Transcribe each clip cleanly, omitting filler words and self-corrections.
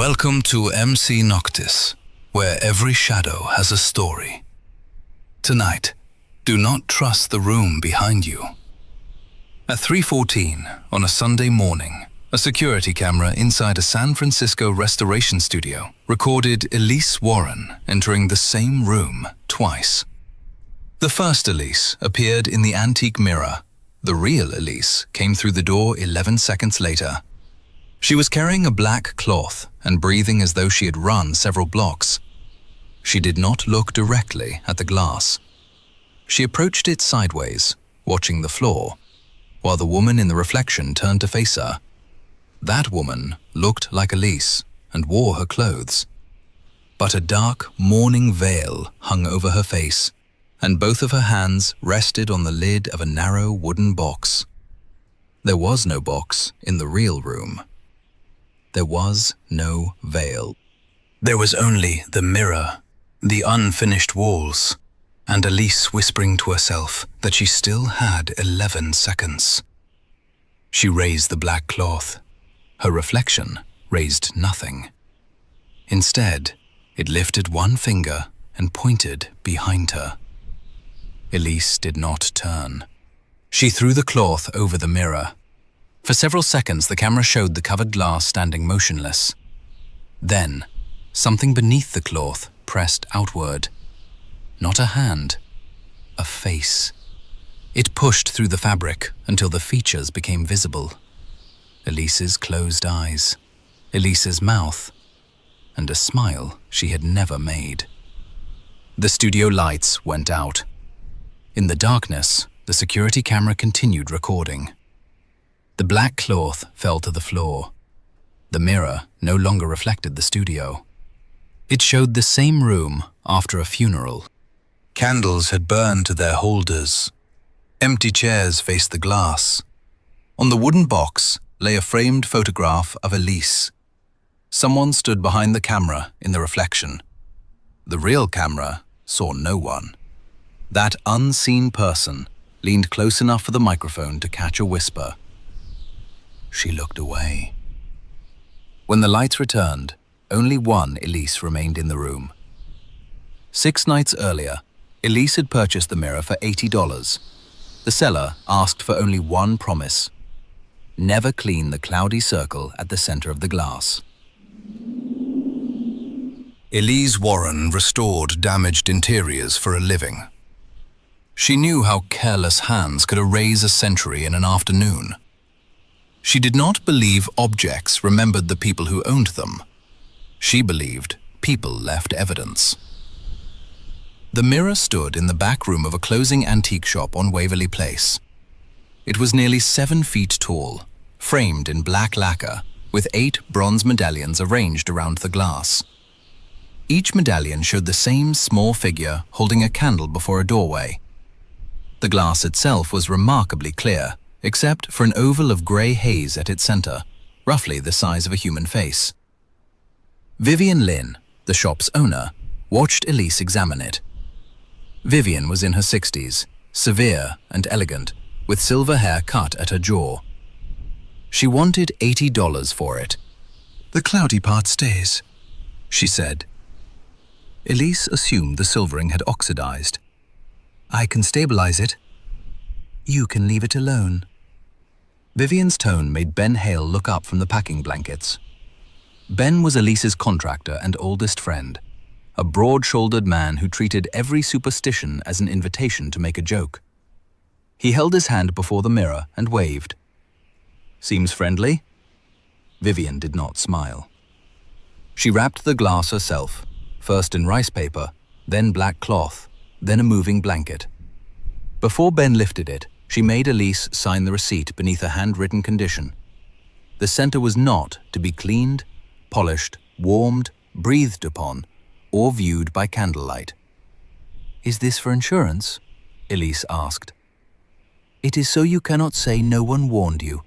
Welcome to MC Noctis, where every shadow has a story. Tonight, do not trust the room behind you. At 3:14 on a Sunday morning, a security camera inside a San Francisco restoration studio recorded Elise Warren entering the same room twice. The first Elise appeared in the antique mirror. The real Elise came through the door 11 seconds later. She was carrying a black cloth and breathing as though she had run several blocks. She did not look directly at the glass. She approached it sideways, watching the floor, while the woman in the reflection turned to face her. That woman looked like Elise and wore her clothes. But a dark mourning veil hung over her face, and both of her hands rested on the lid of a narrow wooden box. There was no box in the real room. There was no veil. There was only the mirror, the unfinished walls, and Elise whispering to herself that she still had 11 seconds. She raised the black cloth. Her reflection raised nothing. Instead, it lifted one finger and pointed behind her. Elise did not turn. She threw the cloth over the mirror. For several seconds, the camera showed the covered glass standing motionless. Then, something beneath the cloth pressed outward. Not a hand, a face. It pushed through the fabric until the features became visible. Elise's closed eyes, Elise's mouth, and a smile she had never made. The studio lights went out. In the darkness, the security camera continued recording. The black cloth fell to the floor. The mirror no longer reflected the studio. It showed the same room after a funeral. Candles had burned to their holders. Empty chairs faced the glass. On the wooden box lay a framed photograph of Elise. Someone stood behind the camera in the reflection. The real camera saw no one. That unseen person leaned close enough for the microphone to catch a whisper. She looked away. When the lights returned, only one Elise remained in the room. 6 nights earlier, Elise had purchased the mirror for $80. The seller asked for only one promise: never clean the cloudy circle at the center of the glass. Elise Warren restored damaged interiors for a living. She knew how careless hands could erase a century in an afternoon. She did not believe objects remembered the people who owned them. She believed people left evidence. The mirror stood in the back room of a closing antique shop on Waverly Place. It was nearly 7 feet tall, framed in black lacquer, with 8 bronze medallions arranged around the glass. Each medallion showed the same small figure holding a candle before a doorway. The glass itself was remarkably clear, except for an oval of grey haze at its center, roughly the size of a human face. Vivian Lynn, the shop's owner, watched Elise examine it. Vivian was in her 60s, severe and elegant, with silver hair cut at her jaw. She wanted $80 for it. "The cloudy part stays," she said. Elise assumed the silvering had oxidized. "I can stabilize it. You can leave it alone." Vivian's tone made Ben Hale look up from the packing blankets. Ben was Elise's contractor and oldest friend, a broad-shouldered man who treated every superstition as an invitation to make a joke. He held his hand before the mirror and waved. "Seems friendly?" Vivian did not smile. She wrapped the glass herself, first in rice paper, then black cloth, then a moving blanket. Before Ben lifted it, she made Elise sign the receipt beneath a handwritten condition. The center was not to be cleaned, polished, warmed, breathed upon, or viewed by candlelight. "Is this for insurance?" Elise asked. "It is so you cannot say no one warned you."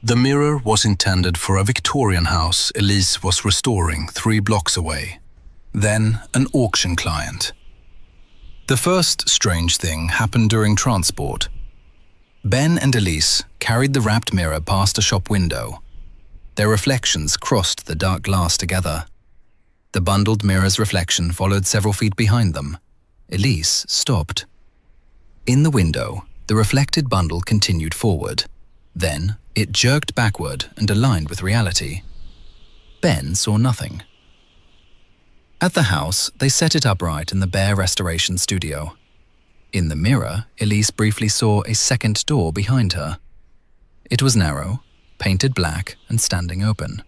The mirror was intended for a Victorian house Elise was restoring 3 blocks away. Then an auction client. The first strange thing happened during transport. Ben and Elise carried the wrapped mirror past a shop window. Their reflections crossed the dark glass together. The bundled mirror's reflection followed several feet behind them. Elise stopped. In the window, the reflected bundle continued forward. Then, it jerked backward and aligned with reality. Ben saw nothing. At the house, they set it upright in the bare restoration studio. In the mirror, Elise briefly saw a second door behind her. It was narrow, painted black, and standing open.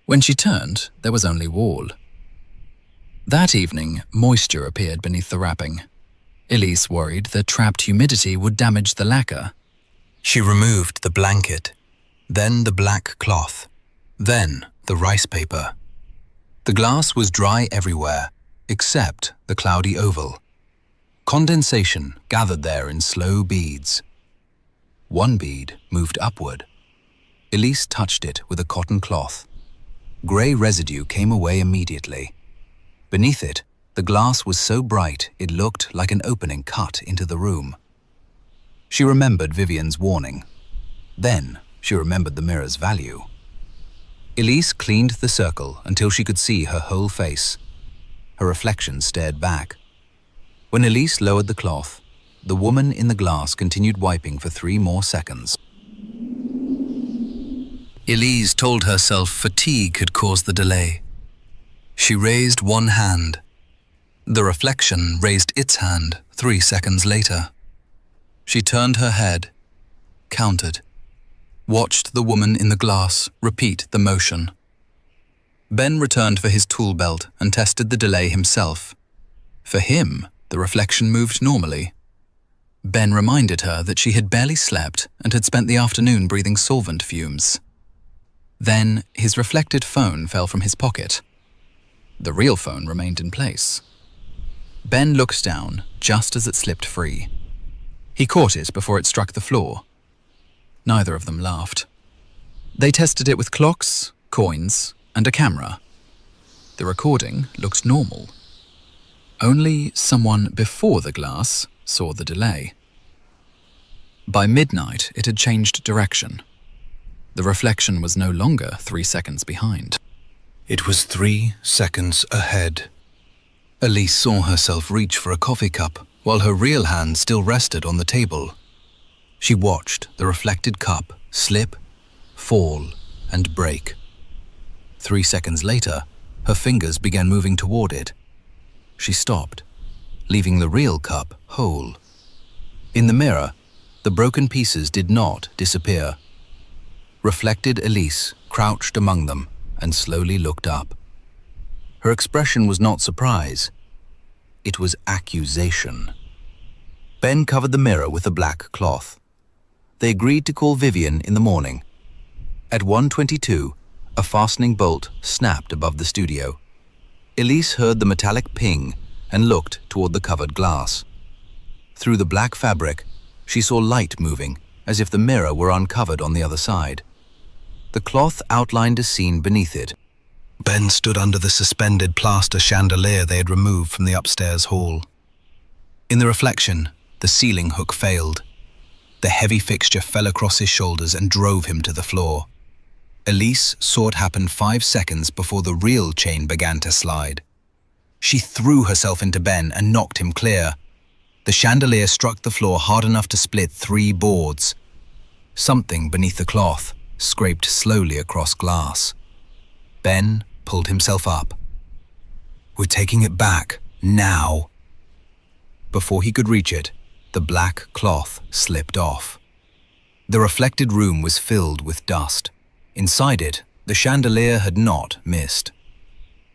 When she turned, there was only wall. That evening, moisture appeared beneath the wrapping. Elise worried that trapped humidity would damage the lacquer. She removed the blanket, then the black cloth, then the rice paper. The glass was dry everywhere, except the cloudy oval. Condensation gathered there in slow beads. One bead moved upward. Elise touched it with a cotton cloth. Grey residue came away immediately. Beneath it, the glass was so bright it looked like an opening cut into the room. She remembered Vivian's warning. Then she remembered the mirror's value. Elise cleaned the circle until she could see her whole face. Her reflection stared back. When Elise lowered the cloth, the woman in the glass continued wiping for 3 more seconds. Elise told herself fatigue had caused the delay. She raised one hand. The reflection raised its hand 3 seconds later. She turned her head, counted, watched the woman in the glass repeat the motion. Ben returned for his tool belt and tested the delay himself. For him, the reflection moved normally. Ben reminded her that she had barely slept and had spent the afternoon breathing solvent fumes. Then his reflected phone fell from his pocket. The real phone remained in place. Ben looked down just as it slipped free. He caught it before it struck the floor. Neither of them laughed. They tested it with clocks, coins, and a camera. The recording looked normal. Only someone before the glass saw the delay. By midnight, it had changed direction. The reflection was no longer 3 seconds behind. It was 3 seconds ahead. Elise saw herself reach for a coffee cup while her real hand still rested on the table. She watched the reflected cup slip, fall, and break. 3 seconds later, her fingers began moving toward it. She stopped, leaving the real cup whole. In the mirror, the broken pieces did not disappear. Reflected Elise crouched among them and slowly looked up. Her expression was not surprise. It was accusation. Ben covered the mirror with a black cloth. They agreed to call Vivian in the morning. At 1:22, a fastening bolt snapped above the studio. Elise heard the metallic ping and looked toward the covered glass. Through the black fabric, she saw light moving, as if the mirror were uncovered on the other side. The cloth outlined a scene beneath it. Ben stood under the suspended plaster chandelier they had removed from the upstairs hall. In the reflection, the ceiling hook failed. The heavy fixture fell across his shoulders and drove him to the floor. Elise saw it happen 5 seconds before the real chain began to slide. She threw herself into Ben and knocked him clear. The chandelier struck the floor hard enough to split 3 boards. Something beneath the cloth scraped slowly across glass. Ben pulled himself up. "We're taking it back, now." Before he could reach it, the black cloth slipped off. The reflected room was filled with dust. Inside it, the chandelier had not missed.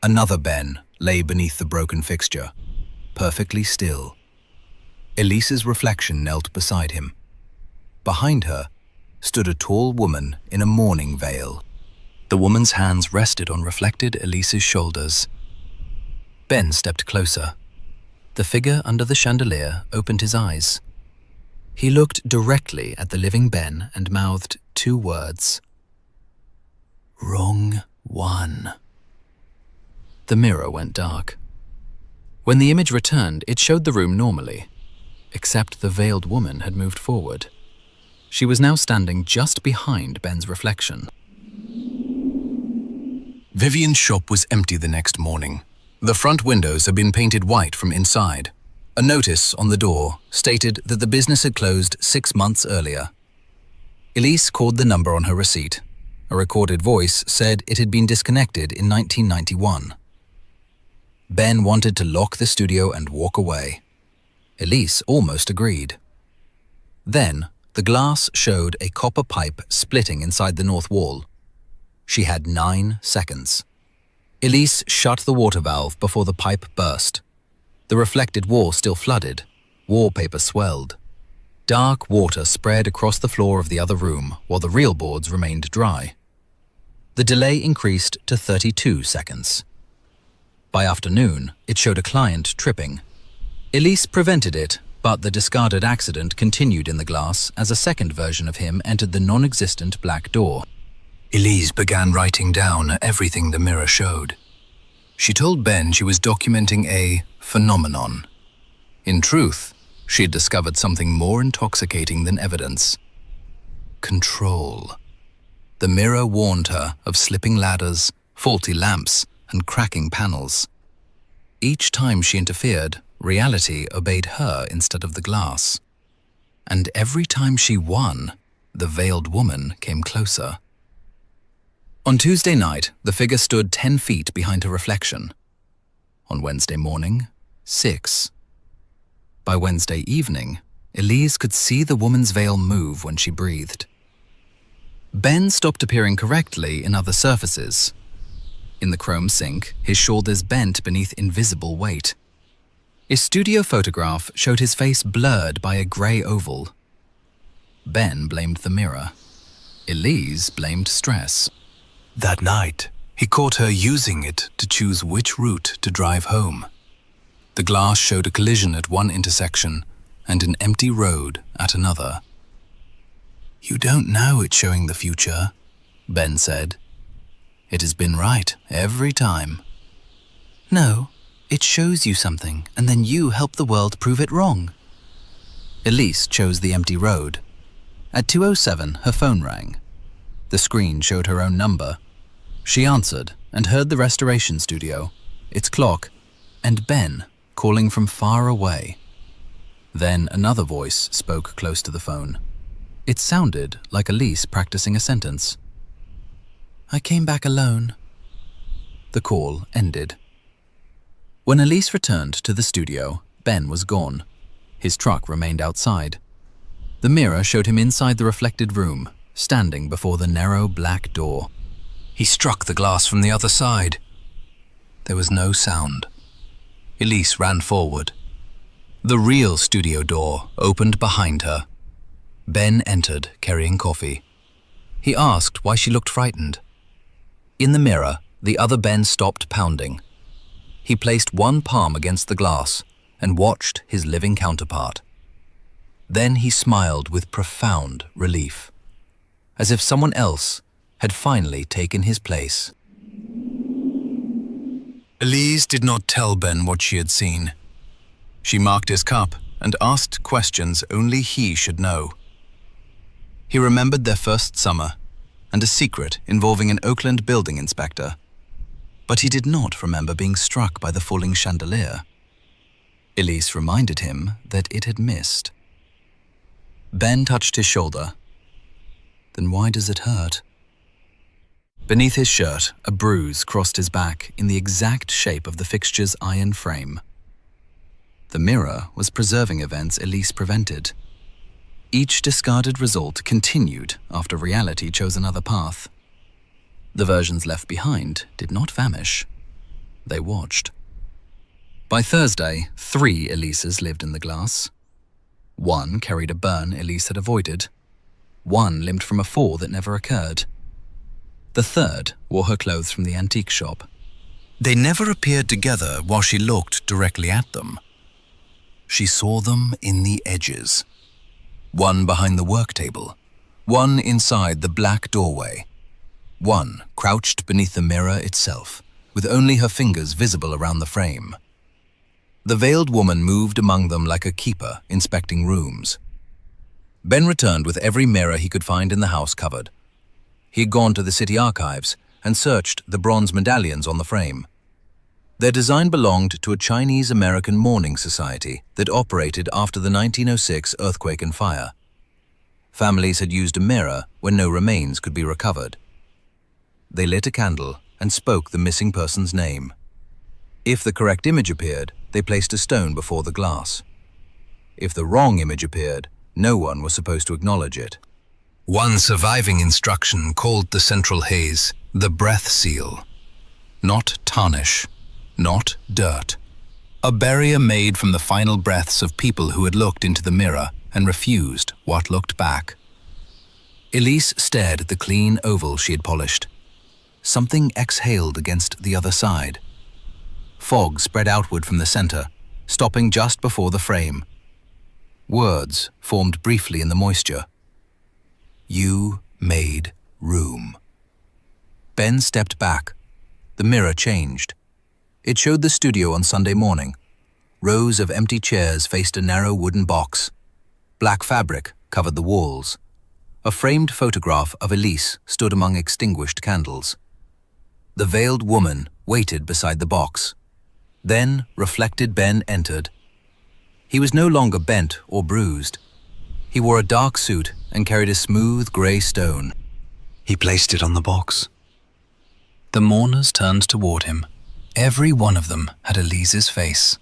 Another Ben lay beneath the broken fixture, perfectly still. Elise's reflection knelt beside him. Behind her stood a tall woman in a mourning veil. The woman's hands rested on reflected Elise's shoulders. Ben stepped closer. The figure under the chandelier opened his eyes. He looked directly at the living Ben and mouthed 2 words. "Wrong one." The mirror went dark. When the image returned, it showed the room normally, except the veiled woman had moved forward. She was now standing just behind Ben's reflection. Vivian's shop was empty the next morning. The front windows had been painted white from inside. A notice on the door stated that the business had closed 6 months earlier. Elise called the number on her receipt. A recorded voice said it had been disconnected in 1991. Ben wanted to lock the studio and walk away. Elise almost agreed. Then, the glass showed a copper pipe splitting inside the north wall. She had 9 seconds. Elise shut the water valve before the pipe burst. The reflected wall still flooded. Wallpaper swelled. Dark water spread across the floor of the other room while the real boards remained dry. The delay increased to 32 seconds. By afternoon, it showed a client tripping. Elise prevented it, but the discarded accident continued in the glass as a second version of him entered the non-existent black door. Elise began writing down everything the mirror showed. She told Ben she was documenting a phenomenon. In truth, she had discovered something more intoxicating than evidence. Control. The mirror warned her of slipping ladders, faulty lamps, and cracking panels. Each time she interfered, reality obeyed her instead of the glass. And every time she won, the veiled woman came closer. On Tuesday night, the figure stood 10 feet behind her reflection. On Wednesday morning, 6. By Wednesday evening, Elise could see the woman's veil move when she breathed. Ben stopped appearing correctly in other surfaces. In the chrome sink, his shoulders bent beneath invisible weight. A studio photograph showed his face blurred by a grey oval. Ben blamed the mirror. Elise blamed stress. That night, he caught her using it to choose which route to drive home. The glass showed a collision at one intersection and an empty road at another. "You don't know it's showing the future," Ben said. "It has been right every time." "No, it shows you something and then you help the world prove it wrong." Elise chose the empty road. At 2:07, her phone rang. The screen showed her own number. She answered and heard the restoration studio, its clock, and Ben calling from far away. Then another voice spoke close to the phone. It sounded like Elise practicing a sentence. "I came back alone." The call ended. When Elise returned to the studio, Ben was gone. His truck remained outside. The mirror showed him inside the reflected room, standing before the narrow black door. He struck the glass from the other side. There was no sound. Elise ran forward. The real studio door opened behind her. Ben entered, carrying coffee. He asked why she looked frightened. In the mirror, the other Ben stopped pounding. He placed one palm against the glass and watched his living counterpart. Then he smiled with profound relief, as if someone else had finally taken his place. Elise did not tell Ben what she had seen. She marked his cup and asked questions only he should know. He remembered their first summer and a secret involving an Oakland building inspector. But he did not remember being struck by the falling chandelier. Elise reminded him that it had missed. Ben touched his shoulder. Then why does it hurt? Beneath his shirt, a bruise crossed his back in the exact shape of the fixture's iron frame. The mirror was preserving events Elise prevented. Each discarded result continued after reality chose another path. The versions left behind did not vanish. They watched. By Thursday, 3 Elises lived in the glass. 1 carried a burn Elise had avoided. 1 limped from a fall that never occurred. The 3rd wore her clothes from the antique shop. They never appeared together while she looked directly at them. She saw them in the edges. 1 behind the work table, 1 inside the black doorway, 1 crouched beneath the mirror itself, with only her fingers visible around the frame. The veiled woman moved among them like a keeper inspecting rooms. Ben returned with every mirror he could find in the house covered. He had gone to the city archives and searched the bronze medallions on the frame. Their design belonged to a Chinese-American mourning society that operated after the 1906 earthquake and fire. Families had used a mirror when no remains could be recovered. They lit a candle and spoke the missing person's name. If the correct image appeared, they placed a stone before the glass. If the wrong image appeared, no one was supposed to acknowledge it. One surviving instruction called the central haze the breath seal. Not tarnish, not dirt. A barrier made from the final breaths of people who had looked into the mirror and refused what looked back. Elise stared at the clean oval she had polished. Something exhaled against the other side. Fog spread outward from the center, stopping just before the frame. Words formed briefly in the moisture. You made room. Ben stepped back. The mirror changed. It showed the studio on Sunday morning. Rows of empty chairs faced a narrow wooden box. Black fabric covered the walls. A framed photograph of Elise stood among extinguished candles. The veiled woman waited beside the box. Then reflected Ben entered. He was no longer bent or bruised. He wore a dark suit and carried a smooth grey stone. He placed it on the box. The mourners turned toward him. Every one of them had Elise's face.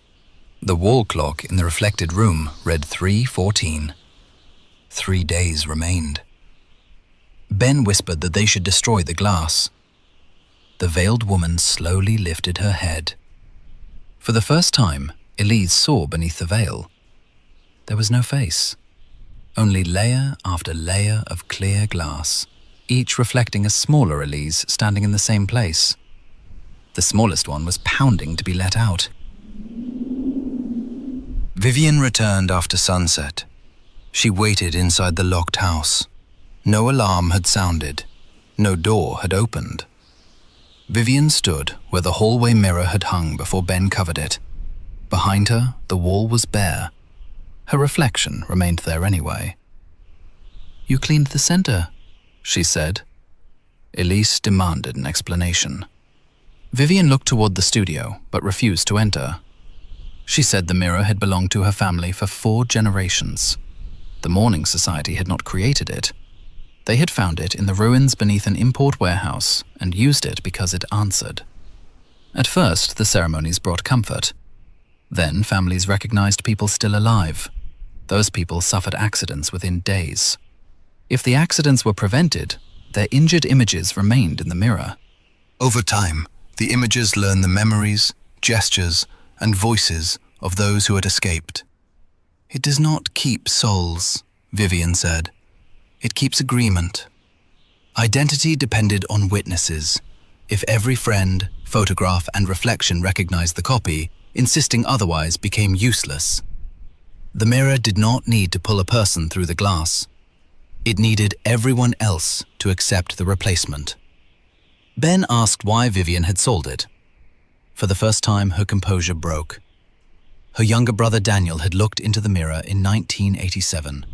The wall clock in the reflected room read 3:14. 3 days remained. Ben whispered that they should destroy the glass. The veiled woman slowly lifted her head. For the first time, Elise saw beneath the veil. There was no face, only layer after layer of clear glass, each reflecting a smaller Elise standing in the same place. The smallest one was pounding to be let out. Vivian returned after sunset. She waited inside the locked house. No alarm had sounded. No door had opened. Vivian stood where the hallway mirror had hung before Ben covered it. Behind her, the wall was bare. Her reflection remained there anyway. "You cleaned the center," she said. Elise demanded an explanation. Vivian looked toward the studio, but refused to enter. She said the mirror had belonged to her family for 4 generations. The mourning society had not created it. They had found it in the ruins beneath an import warehouse and used it because it answered. At first, the ceremonies brought comfort. Then families recognized people still alive. Those people suffered accidents within days. If the accidents were prevented, their injured images remained in the mirror. Over time, the images learned the memories, gestures, and voices of those who had escaped. "It does not keep souls," Vivian said. "It keeps agreement." Identity depended on witnesses. If every friend, photograph, and reflection recognized the copy, insisting otherwise became useless. The mirror did not need to pull a person through the glass. It needed everyone else to accept the replacement. Ben asked why Vivian had sold it. For the first time, her composure broke. Her younger brother Daniel had looked into the mirror in 1987.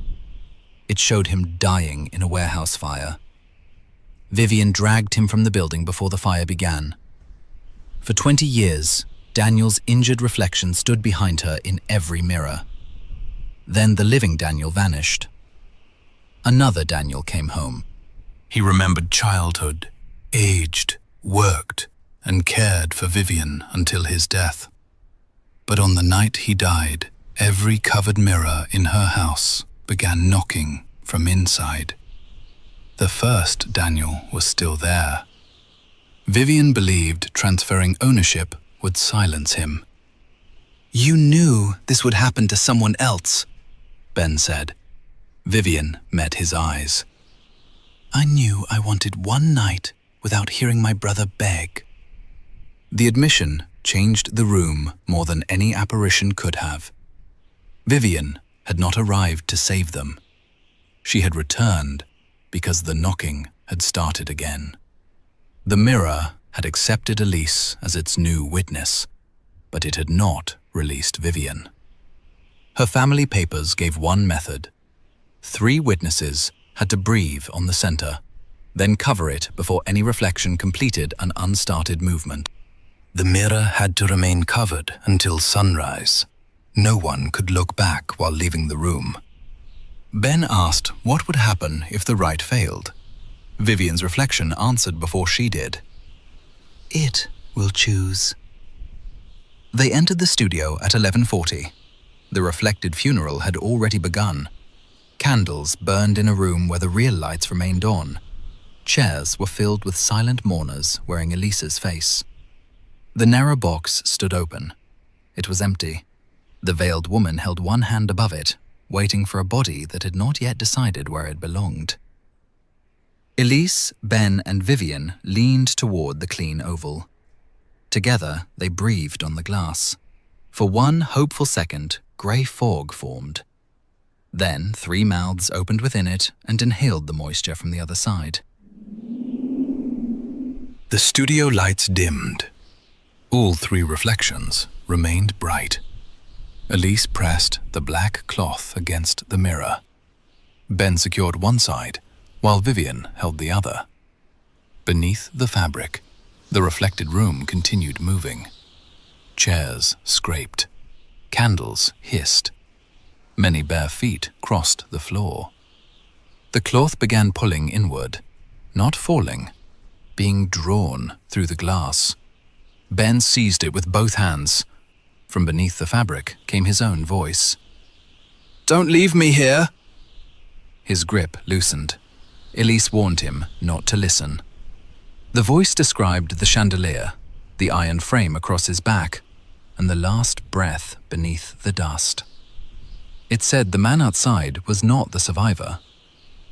It showed him dying in a warehouse fire. Vivian dragged him from the building before the fire began. For 20 years, Daniel's injured reflection stood behind her in every mirror. Then the living Daniel vanished. Another Daniel came home. He remembered childhood, aged, worked, and cared for Vivian until his death. But on the night he died, every covered mirror in her house began knocking from inside. The first Daniel was still there. Vivian believed transferring ownership would silence him. "You knew this would happen to someone else," Ben said. Vivian met his eyes. "I knew I wanted one night without hearing my brother beg." The admission changed the room more than any apparition could have. Vivian had not arrived to save them. She had returned because the knocking had started again. The mirror had accepted Elise as its new witness, but it had not released Vivian. Her family papers gave one method. 3 witnesses had to breathe on the center. then cover it before any reflection completed an unstarted movement. The mirror had to remain covered until sunrise. No one could look back while leaving the room. Ben asked what would happen if the rite failed. Vivian's reflection answered before she did. It will choose. They entered the studio at 11:40. The reflected funeral had already begun. Candles burned in a room where the real lights remained on. Chairs were filled with silent mourners wearing Elisa's face. The narrow box stood open. It was empty. The veiled woman held one hand above it, waiting for a body that had not yet decided where it belonged. Elise, Ben, and Vivian leaned toward the clean oval. Together, they breathed on the glass. For one hopeful second, grey fog formed. Then 3 mouths opened within it and inhaled the moisture from the other side. The studio lights dimmed. All 3 reflections remained bright. Elise pressed the black cloth against the mirror. Ben secured one side, while Vivian held the other. Beneath the fabric, the reflected room continued moving. Chairs scraped. Candles hissed. Many bare feet crossed the floor. The cloth began pulling inward, not falling, being drawn through the glass. Ben seized it with both hands. From beneath the fabric came his own voice. "Don't leave me here!" His grip loosened. Elise warned him not to listen. The voice described the chandelier, the iron frame across his back, and the last breath beneath the dust. It said the man outside was not the survivor.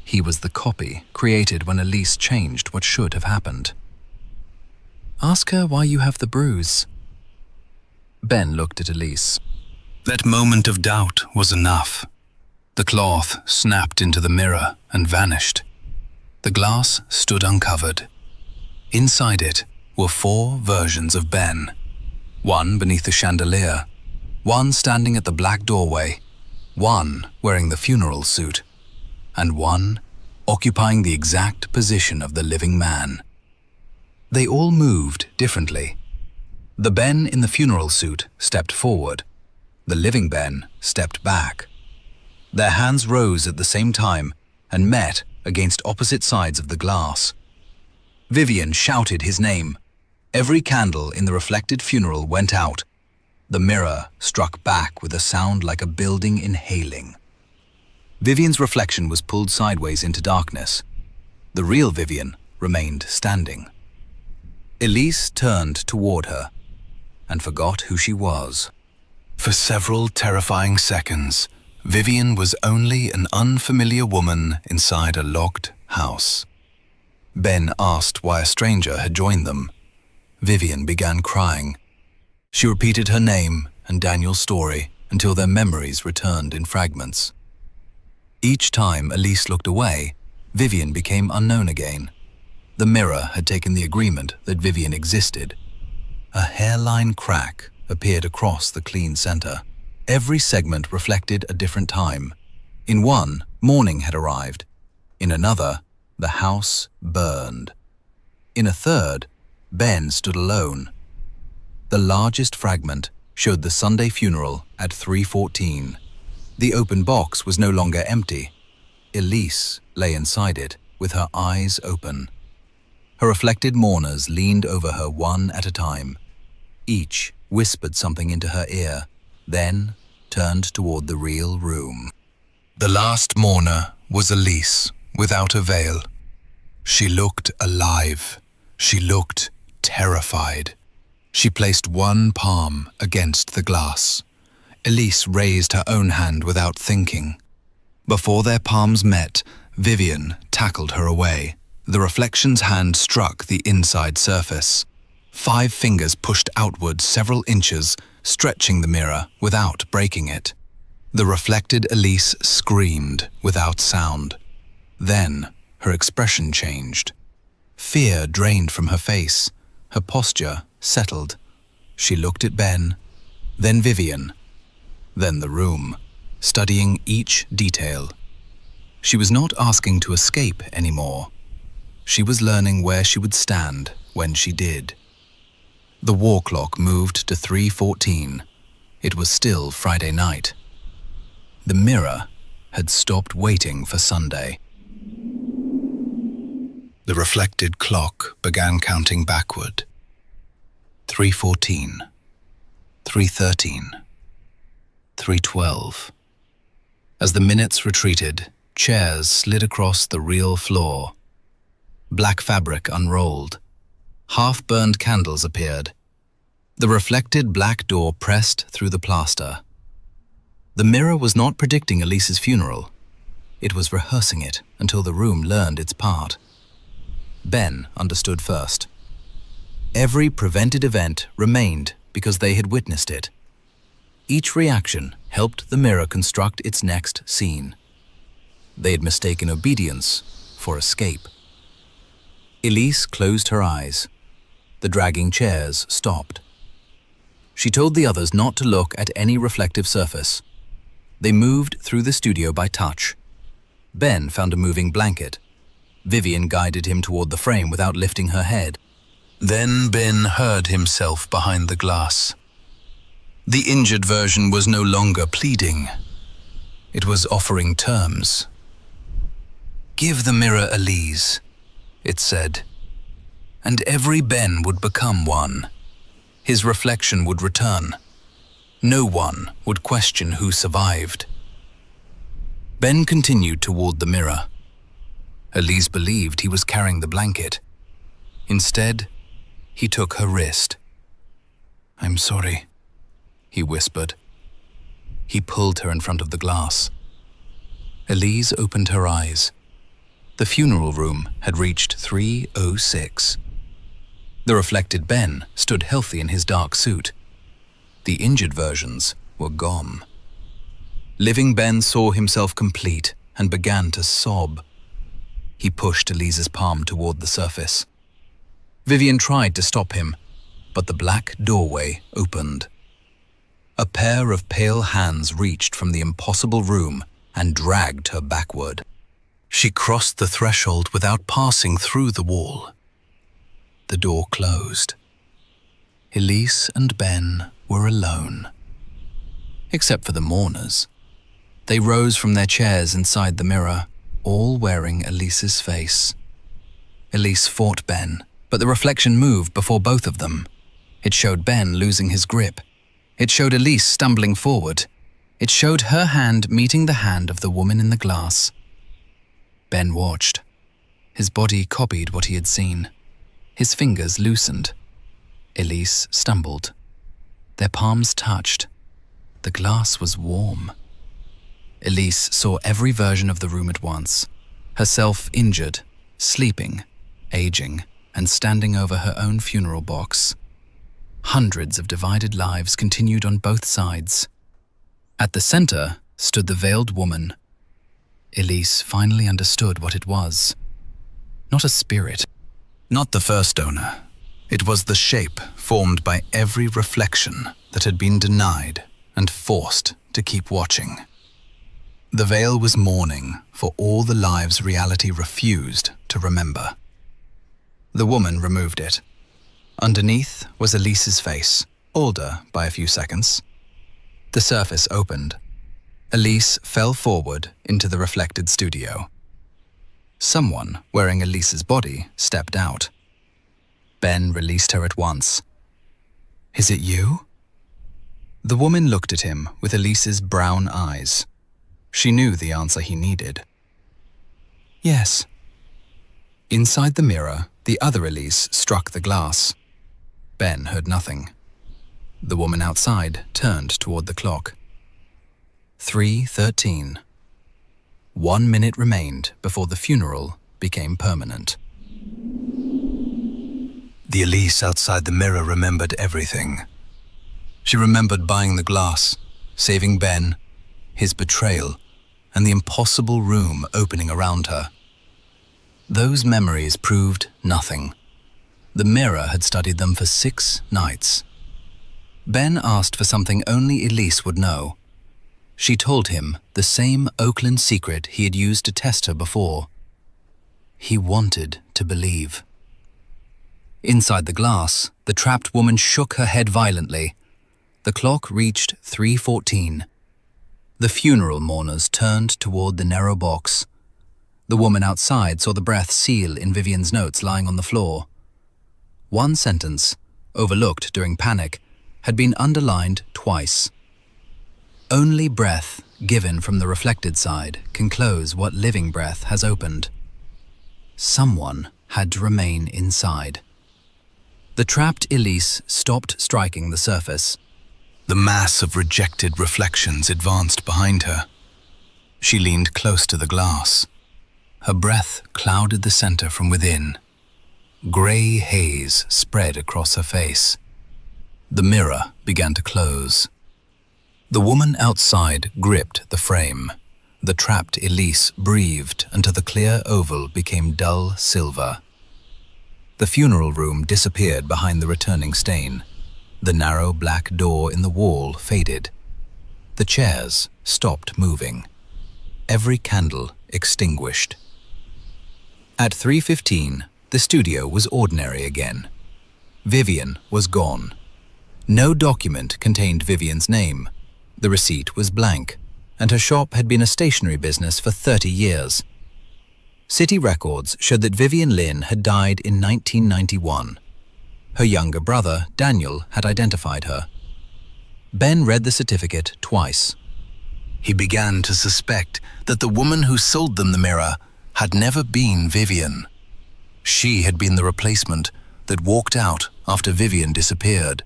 He was the copy created when Elise changed what should have happened. "Ask her why you have the bruise." Ben looked at Elise. That moment of doubt was enough. The cloth snapped into the mirror and vanished. The glass stood uncovered. Inside it were 4 versions of Ben. One beneath the chandelier, one standing at the black doorway, one wearing the funeral suit, and one occupying the exact position of the living man. They all moved differently. The Ben in the funeral suit stepped forward. The living Ben stepped back. Their hands rose at the same time and met against opposite sides of the glass. Vivian shouted his name. Every candle in the reflected funeral went out. The mirror struck back with a sound like a building inhaling. Vivian's reflection was pulled sideways into darkness. The real Vivian remained standing. Elise turned toward her and forgot who she was. For several terrifying seconds, Vivian was only an unfamiliar woman inside a locked house. Ben asked why a stranger had joined them. Vivian began crying. She repeated her name and Daniel's story until their memories returned in fragments. Each time Elise looked away, Vivian became unknown again. The mirror had taken the agreement that Vivian existed. A hairline crack appeared across the clean center. Every segment reflected a different time. In one, morning had arrived. In another, the house burned. In a third, Ben stood alone. The largest fragment showed the Sunday funeral at 3:14. The open box was no longer empty. Elise lay inside it with her eyes open. Her reflected mourners leaned over her one at a time. Each whispered something into her ear, then turned toward the real room. The last mourner was Elise, without a veil. She looked alive. She looked terrified. She placed one palm against the glass. Elise raised her own hand without thinking. Before their palms met, Vivian tackled her away. The reflection's hand struck the inside surface. 5 fingers pushed outward several inches, stretching the mirror without breaking it. The reflected Elise screamed without sound. Then her expression changed. Fear drained from her face. Her posture settled. She looked at Ben, then Vivian, then the room, studying each detail. She was not asking to escape anymore. she was learning where she would stand when she did. The war clock moved to 3:14. It was still Friday night. The mirror had stopped waiting for Sunday. The reflected clock began counting backward. 3:14, 3:13, 3:12. As the minutes retreated, chairs slid across the real floor. Black fabric unrolled. Half-burned candles appeared. The reflected black door pressed through the plaster. The mirror was not predicting Elise's funeral. It was rehearsing it until the room learned its part. Ben understood first. Every prevented event remained because they had witnessed it. Each reaction helped the mirror construct its next scene. They had mistaken obedience for escape. Elise closed her eyes. The dragging chairs stopped. She told the others not to look at any reflective surface. They moved through the studio by touch. Ben found a moving blanket. Vivian guided him toward the frame without lifting her head. Then Ben heard himself behind the glass. The injured version was no longer pleading. It was offering terms. "Give the mirror Elise," it said, and every Ben would become one. His reflection would return. No one would question who survived. Ben continued toward the mirror. Elise believed he was carrying the blanket. Instead, he took her wrist. "I'm sorry," he whispered. He pulled her in front of the glass. Elise opened her eyes. The funeral room had reached 3:06. The reflected Ben stood healthy in his dark suit. The injured versions were gone. Living Ben saw himself complete and began to sob. He pushed Elise's palm toward the surface. Vivian tried to stop him, but the black doorway opened. A pair of pale hands reached from the impossible room and dragged her backward. She crossed the threshold without passing through the wall. The door closed. Elise and Ben were alone. Except for the mourners. They rose from their chairs inside the mirror, all wearing Elise's face. Elise fought Ben, but the reflection moved before both of them. It showed Ben losing his grip. It showed Elise stumbling forward. It showed her hand meeting the hand of the woman in the glass. Ben watched. His body copied what he had seen. His fingers loosened. Elise stumbled. Their palms touched. The glass was warm. Elise saw every version of the room at once. Herself injured, sleeping, aging, and standing over her own funeral box. Hundreds of divided lives continued on both sides. At the center stood the veiled woman. Elise finally understood what it was. Not a spirit. Not the first donor. It was the shape formed by every reflection that had been denied and forced to keep watching. The veil was mourning for all the lives reality refused to remember. The woman removed it. Underneath was Elise's face, older by a few seconds. The surface opened. Elise fell forward into the reflected studio. Someone wearing Elise's body stepped out. Ben released her at once. "Is it you?" The woman looked at him with Elise's brown eyes. She knew the answer he needed. "Yes." Inside the mirror, the other Elise struck the glass. Ben heard nothing. The woman outside turned toward the clock. 3:13. 1 minute remained before the funeral became permanent. The Elise outside the mirror remembered everything. She remembered buying the glass, saving Ben, his betrayal, and the impossible room opening around her. Those memories proved nothing. The mirror had studied them for 6 nights. Ben asked for something only Elise would know. She told him the same Oakland secret he had used to test her before. He wanted to believe. Inside the glass, the trapped woman shook her head violently. The clock reached 3:14. The funeral mourners turned toward the narrow box. The woman outside saw the breath seal in Vivian's notes lying on the floor. One sentence, overlooked during panic, had been underlined twice. Only breath given from the reflected side can close what living breath has opened. Someone had to remain inside. The trapped Elise stopped striking the surface. The mass of rejected reflections advanced behind her. She leaned close to the glass. Her breath clouded the center from within. Gray haze spread across her face. The mirror began to close. The woman outside gripped the frame. The trapped Elise breathed until the clear oval became dull silver. The funeral room disappeared behind the returning stain. The narrow black door in the wall faded. The chairs stopped moving. Every candle extinguished. At 3:15, the studio was ordinary again. Vivian was gone. No document contained Vivian's name. The receipt was blank, and her shop had been a stationery business for 30 years. City records showed that Vivian Lynn had died in 1991. Her younger brother, Daniel, had identified her. Ben read the certificate twice. He began to suspect that the woman who sold them the mirror had never been Vivian. She had been the replacement that walked out after Vivian disappeared,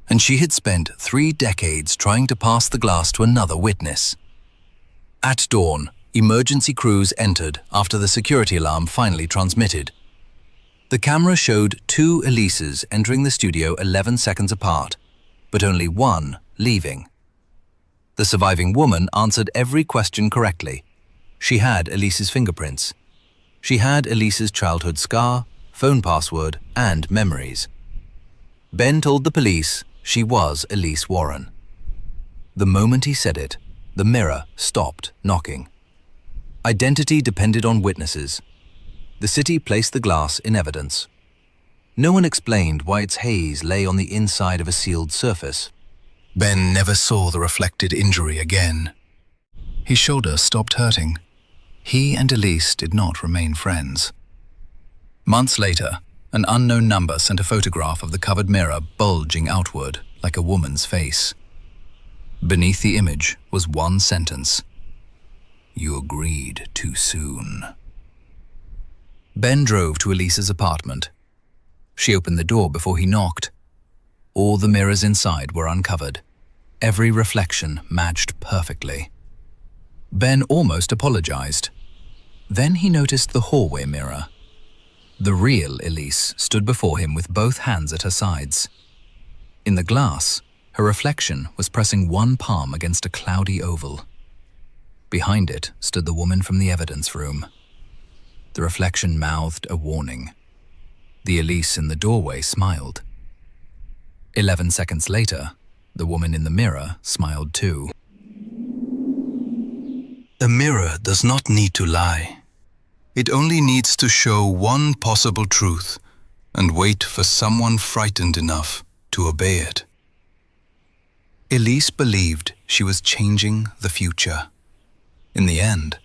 and she had spent 3 decades trying to pass the glass to another witness. At dawn, emergency crews entered after the security alarm finally transmitted. The camera showed 2 Elises entering the studio 11 seconds apart, but only one leaving. The surviving woman answered every question correctly. She had Elise's fingerprints. She had Elise's childhood scar, phone password, and memories. Ben told the police she was Elise Warren. The moment he said it, the mirror stopped knocking. Identity depended on witnesses. The city placed the glass in evidence. No one explained why its haze lay on the inside of a sealed surface. Ben never saw the reflected injury again. His shoulder stopped hurting. He and Elise did not remain friends. Months later, an unknown number sent a photograph of the covered mirror bulging outward like a woman's face. Beneath the image was one sentence: "You agreed too soon." Ben drove to Elise's apartment. She opened the door before he knocked. All the mirrors inside were uncovered. Every reflection matched perfectly. Ben almost apologized. Then he noticed the hallway mirror. The real Elise stood before him with both hands at her sides. In the glass, her reflection was pressing one palm against a cloudy oval. Behind it stood the woman from the evidence room. The reflection mouthed a warning. The Elise in the doorway smiled. 11 seconds later, the woman in the mirror smiled too. A mirror does not need to lie. It only needs to show one possible truth and wait for someone frightened enough to obey it. Elise believed she was changing the future. In the end,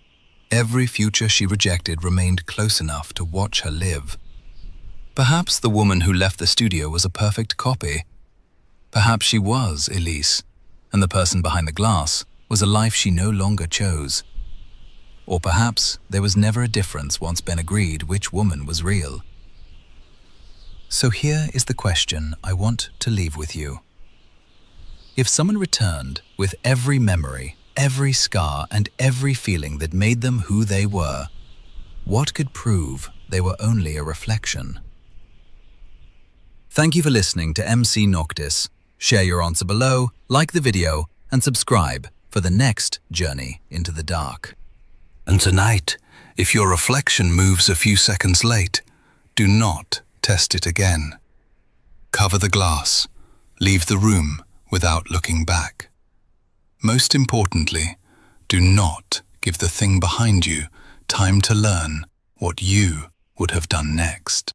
every future she rejected remained close enough to watch her live. Perhaps the woman who left the studio was a perfect copy. Perhaps she was Elise, and the person behind the glass was a life she no longer chose. Or perhaps there was never a difference once Ben agreed which woman was real. So here is the question I want to leave with you. If someone returned with every memory, every scar, and every feeling that made them who they were, what could prove they were only a reflection? Thank you for listening to MC Noctis. Share your answer below, like the video, and subscribe for the next journey into the dark. And tonight, if your reflection moves a few seconds late, do not test it again. Cover the glass. Leave the room without looking back. Most importantly, do not give the thing behind you time to learn what you would have done next.